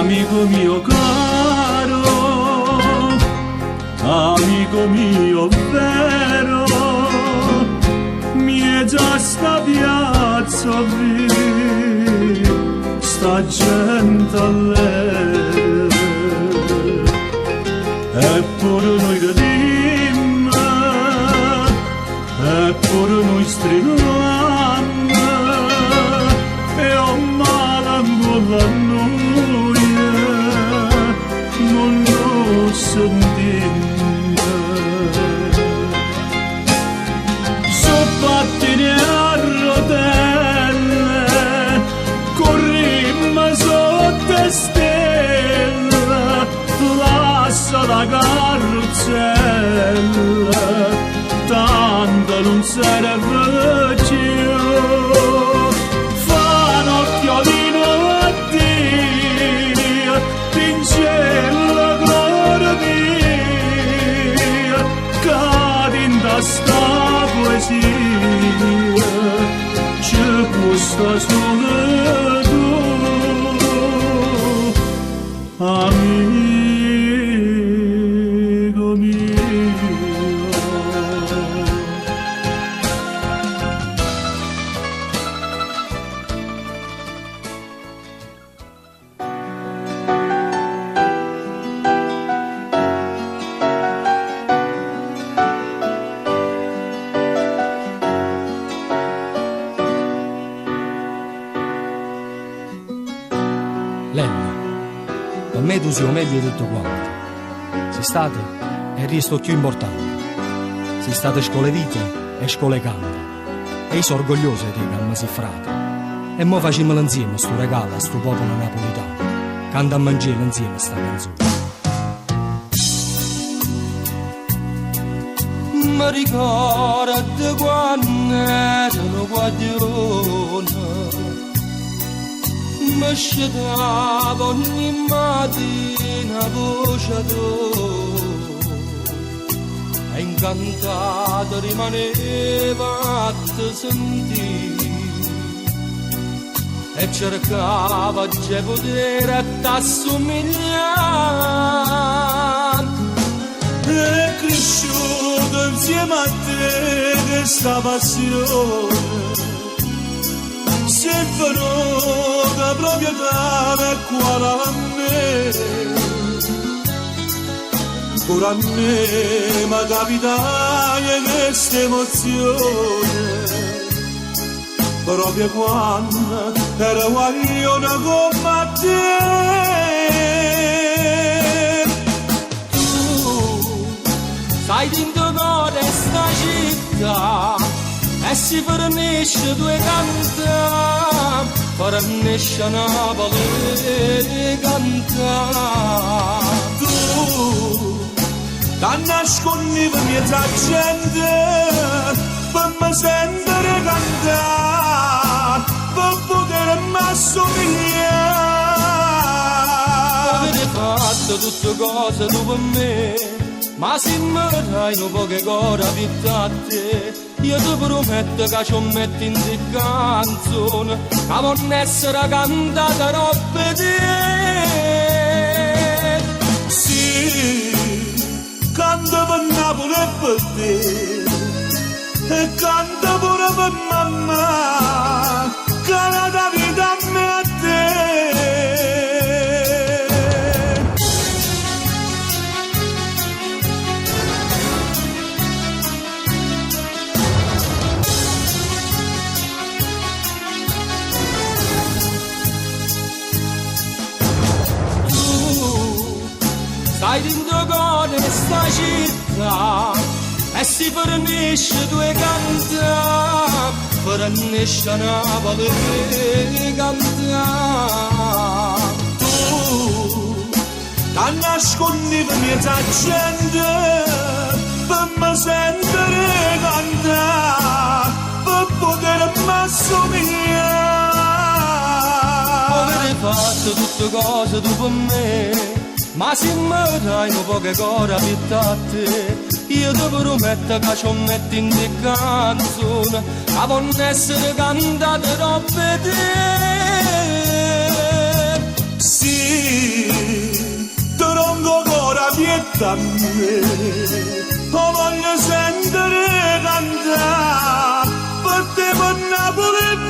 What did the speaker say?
amico mio caro, amico mio vero, mi è già sta piazza qui, sta gente a lei, eppure noi redimmo, eppure noi strillammo, e ho male ancora a noi, non lo sentimmo. Pattini a rotelle, corrimmo sotto stelle, lascia la carrozzella, tanto non serve più. Fa un occhiolino a Dio, tinge la gloria mia, cadi in testa poesia, c'è questa solo tu, amico mio. Per me tu sei o meglio di tutto quanto. Sei stato e resto più importante. Sei stato scuole vita e scuole canta. E io sono orgoglioso di te che mi sei frate. E mo facciamolo insieme sto regalo a sto popolo napolitano. Canta a mangiare insieme sta canzone. Mi ricordo quando ero guaglione, mi scettava ogni mattina voce tua, e incantato rimaneva a te sentire, e cercava di poter t'assomigliare. È cresciuto insieme a te questa passione, si è venuta proprio da me qua a me, pure a me mi capita questa emozione, proprio quando ero guaglione come te. Sai dentro cuore sta città e si fornisce due canta, fornisce Napoli canta. Tu ti nascondi per mezza gente, per me sentire cantare, per potermi assomigliare. Avete fatto tutte cose tu per me, ma se mi dai un po' che cora vita a te, io ti prometto che ci metti in te canzone, che non essere cantata roba te. Sì, canta per Napoli e per te, e canta pure per mamma, che la dà vita a me e a te. Stai dentro cuore sta città e si fornisce due canta, fornisce Napoli canta. Tu ti nascondi per mezza gente, per me sentire cantare, per potermi assomigliare. Avete fatto tutte cose tu per me, ma se mi dai un po' che cora vita a te, io ti prometto che ci metti in te canzone, che non essere cantate robe te. Sì, tutta a me. Lo voglio sentire cantare, per te per Napoli